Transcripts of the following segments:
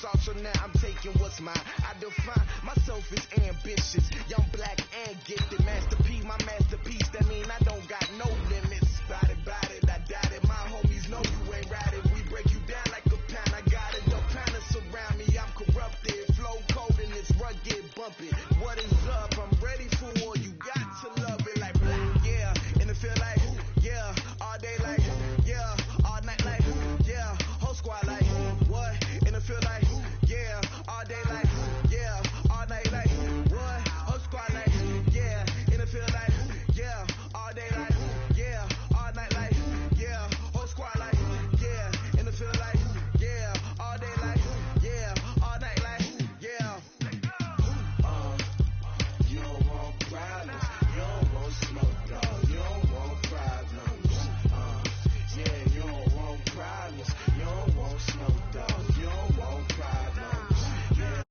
off, so now I'm taking what's mine. I define myself as ambitious, young, black, and gifted. Master P, my masterpiece. That mean I don't got no limits. Bout it, I doubt it. My homies know you ain't right it. We break you down like a pound. I got it. Don't panic surround me. I'm corrupted. Flow cold and it's rugged, bumpy. What is up? I'm ready for war. You got to love it like black, yeah. And it feel like, yeah. All day like, yeah. All night like, yeah. Whole squad like, what? And it feel like, yeah. All day like, yeah. All night like, what? Whole squad like, yeah. And it feel like, yeah. All day like, yeah. All night like, yeah. Whole squad like, yeah. And it feel like, yeah. All day like, yeah. All night like, yeah. You don't want problems. You don't want smoke, dog. You don't want problems. Yeah, you don't want problems. You don't want smoke, dog. You don't want problems. Yeah.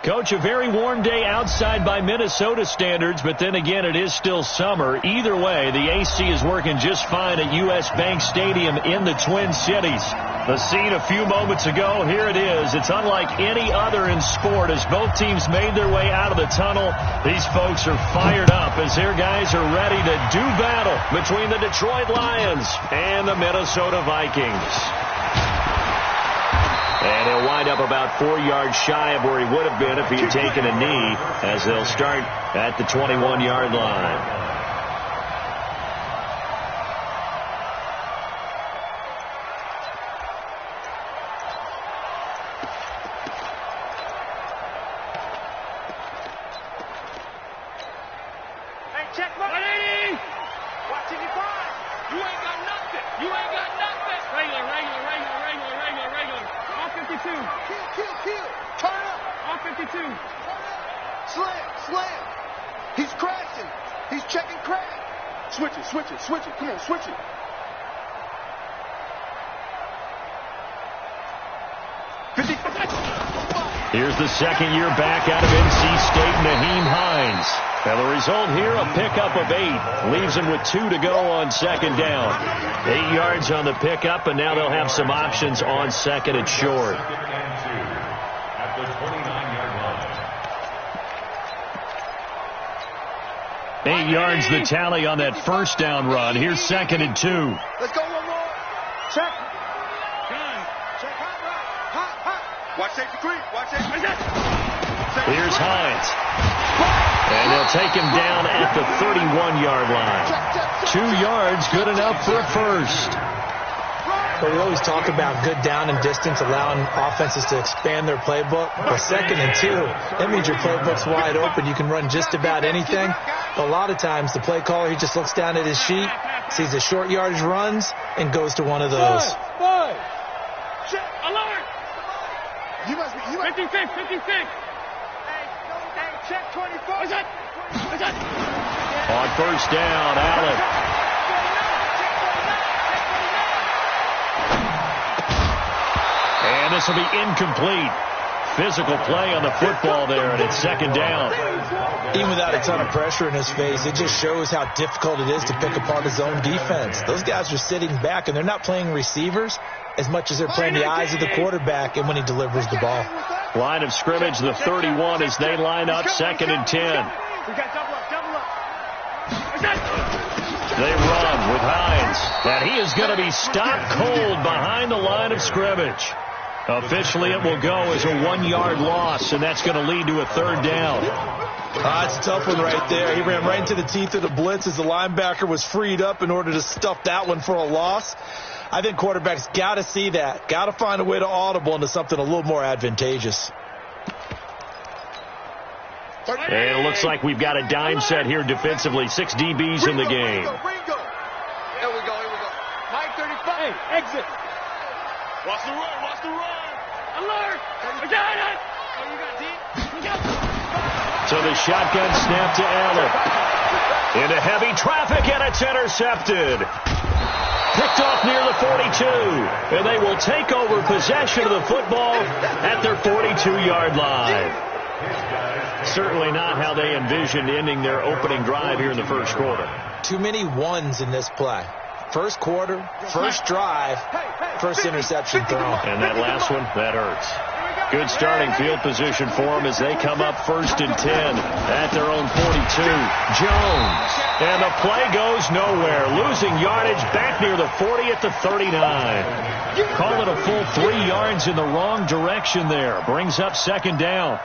Coach, a very warm day outside by Minnesota standards, but then again, it is still summer. Either way, the AC is working just fine at U.S. Bank Stadium in the Twin Cities. The scene a few moments ago, here it is. It's unlike any other in sport as both teams made their way out of the tunnel. These folks are fired up as their guys are ready to do battle between the Detroit Lions and the Minnesota Vikings. And he'll wind up about 4 yards shy of where he would have been if he had taken a knee, as they'll start at the 21-yard line. Switch it. Come on, switch it. Here's the second year back out of NC State, Naheem Hines. And the result here, a pickup of 8. Leaves him with 2 to go on second down. 8 yards on the pickup, and now they'll have some options on second and short. At the 29-yard line. 8 yards the tally on that first down run. Here's second and 2. Let's go one more. Check. Check. Hot. Watch safety creep. Watch safety. Here's Hines. And they'll take him down at the 31-yard line. 2 yards, good enough for a first. Well, we always talk about good down and distance, allowing offenses to expand their playbook. But second and 2, that means your playbook's wide open. You can run just about anything. But a lot of times, the play caller, he just looks down at his sheet, sees the short yardage runs, and goes to one of those. Alert! You must be 56. Hey, check 24. What's that? On first down, Allen. And this will be incomplete. Physical play on the football there, and it's second down. Even without a ton of pressure in his face, it just shows how difficult it is to pick apart his own defense. Those guys are sitting back, and they're not playing receivers as much as they're playing the eyes of the quarterback and when he delivers the ball. Line of scrimmage, the 31 as they line up, second and 10. We got double up. They run with Hines, and he is going to be stopped cold behind the line of scrimmage. Officially, it will go as a 1-yard loss, and that's going to lead to a third down. It's a tough one right there. He ran right into the teeth of the blitz as the linebacker was freed up in order to stuff that one for a loss. I think quarterbacks got to see that. Got to find a way to audible into something a little more advantageous. And it looks like we've got a dime set here defensively. 6 DBs in the game. Here we go. Mike 35. Hey, exit. Watch the run. Alert. We got it. Oh, you got deep. We got it. So the shotgun snap to Allen. Into heavy traffic, and it's intercepted. Picked off near the 42. And they will take over possession of the football at their 42-yard line. Certainly not how they envisioned ending their opening drive here in the first quarter. Too many ones in this play. First quarter, first drive, first interception thrown. And that last one, that hurts. Good starting field position for them as they come up 1st and 10 at their own 42. Jones. And the play goes nowhere. Losing yardage back near the 40 at the 39. Call it a full 3 yards in the wrong direction there. Brings up 2nd down.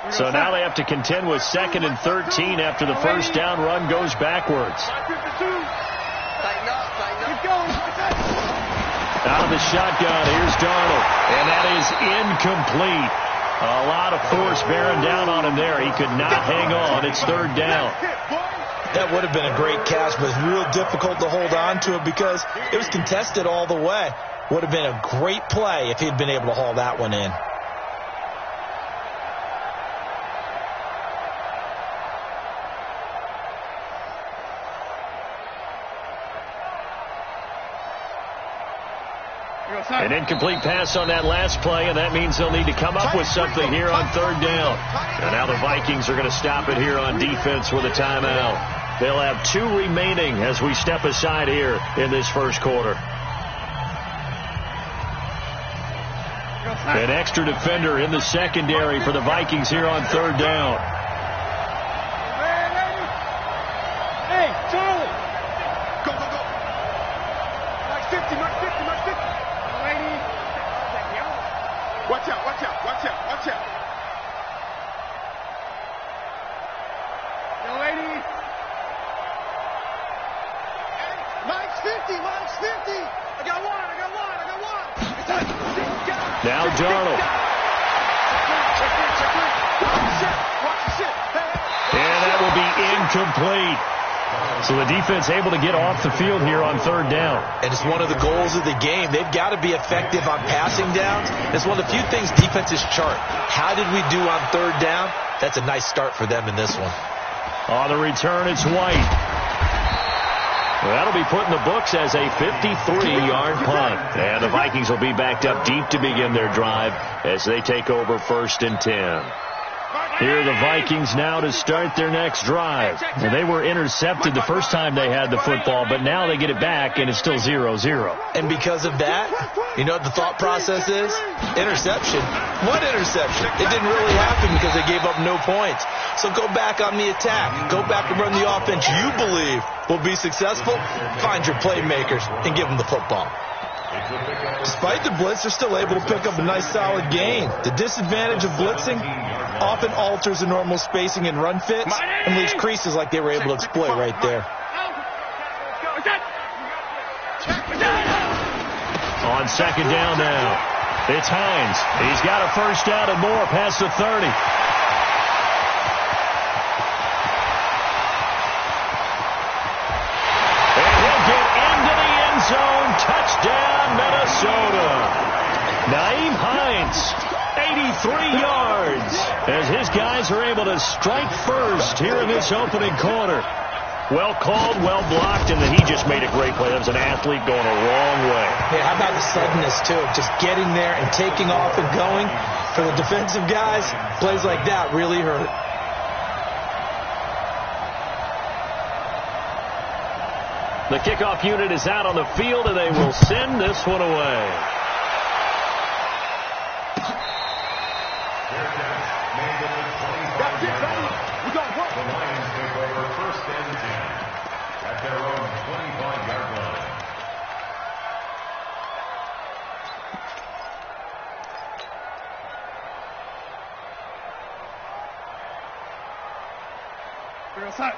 So now they have to contend with 2nd and 13 after the first down run goes backwards. Out of the shotgun, here's Darnold. And that is incomplete. A lot of force bearing down on him there. He could not hang on. It's 3rd down. That would have been a great catch, but it's real difficult to hold on to it because it was contested all the way. Would have been a great play if he'd been able to haul that one in. An incomplete pass on that last play, and that means they'll need to come up with something here on 3rd down. And now the Vikings are going to stop it here on defense with a timeout. They'll have 2 remaining as we step aside here in this first quarter. An extra defender in the secondary for the Vikings here on 3rd down. Hey, Charlie! Go, go, go! Mark 50, Mark 50, Mark 50! Watch out, watch out, watch out, watch out. Yo, lady. Mike's 50, Mike's 50. I got one, I got one, I got one. Now Darnold. Watch the shit. And that will be incomplete. So the defense able to get off the field here on 3rd down. And it's one of the goals of the game. They've got to be effective on passing downs. It's one of the few things defenses chart. How did we do on 3rd down? That's a nice start for them in this one. On the return, it's White. Well, that'll be put in the books as a 53-yard punt. And the Vikings will be backed up deep to begin their drive as they take over 1st and 10. Here are the Vikings now to start their next drive. And they were intercepted the first time they had the football, but now they get it back, and it's still 0-0. And because of that, you know what the thought process is? Interception. What interception? It didn't really happen because they gave up no points. So go back on the attack. Go back and run the offense you believe will be successful. Find your playmakers and give them the football. Despite the blitz, they're still able to pick up a nice solid gain. The disadvantage of blitzing often alters the normal spacing and run fits and leaves creases like they were able to exploit right there. On 2nd down now, it's Hines. He's got a first down and more past the 30. And he'll get into the end zone. Touchdown, Minnesota. Nyheim Hines, 83 yards, as his guys are able to strike first here in this opening quarter. Well called, well blocked, and then he just made a great play. That was an athlete going a long way. Yeah, how about the suddenness, too? Just getting there and taking off and going. For the defensive guys, plays like that really hurt. The kickoff unit is out on the field, and they will send this one away. The Lions take over 1st and 10 at their own 25-yard line.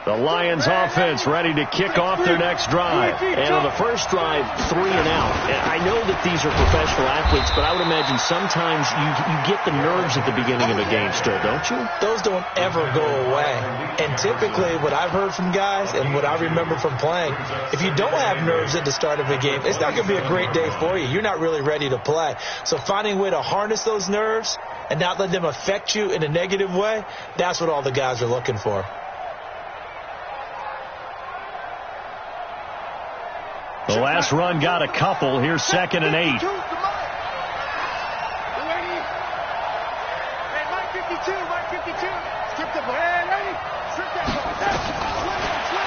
The Lions offense ready to kick off their next drive. And on the first drive, 3 and out. And I know that these are professional athletes, but I would imagine sometimes you get the nerves at the beginning of a game still, don't you? Those don't ever go away. And typically what I've heard from guys and what I remember from playing, if you don't have nerves at the start of a game, it's not going to be a great day for you. You're not really ready to play. So finding a way to harness those nerves and not let them affect you in a negative way, that's what all the guys are looking for. The last run got a couple. Here's 2nd and 8.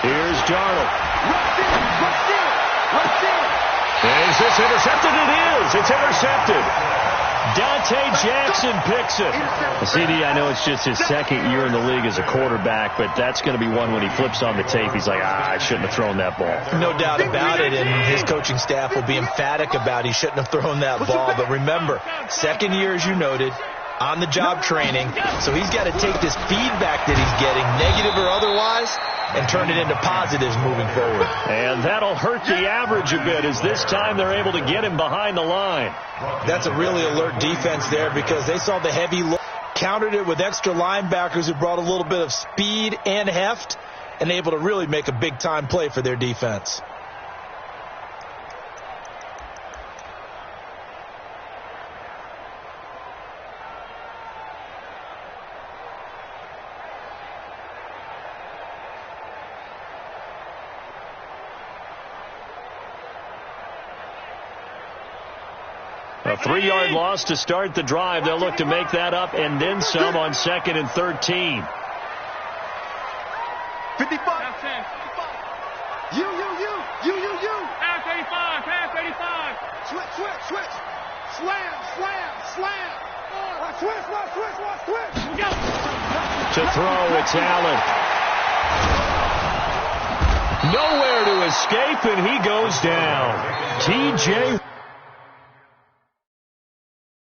Here's Darnold. Is this intercepted? It is. It's intercepted. Dante Jackson picks it. CD, I know it's just his 2nd year in the league as a quarterback, but that's going to be one when he flips on the tape, he's like, I shouldn't have thrown that ball. No doubt about it, and his coaching staff will be emphatic about he shouldn't have thrown that ball. But remember, 2nd year, as you noted, on-the-job training, so he's got to take this feedback that he's getting, negative or otherwise, and turn it into positives moving forward. And that'll hurt the average a bit as this time they're able to get him behind the line. That's a really alert defense there because they saw the heavy look, countered it with extra linebackers who brought a little bit of speed and heft, and able to really make a big-time play for their defense. A 3-yard loss to start the drive. They'll look to make that up and then some on 2nd and 13. 55. You. Pass 85. Switch. Slam. Switch. To throw, it's Allen. Nowhere to escape, and he goes down. T.J.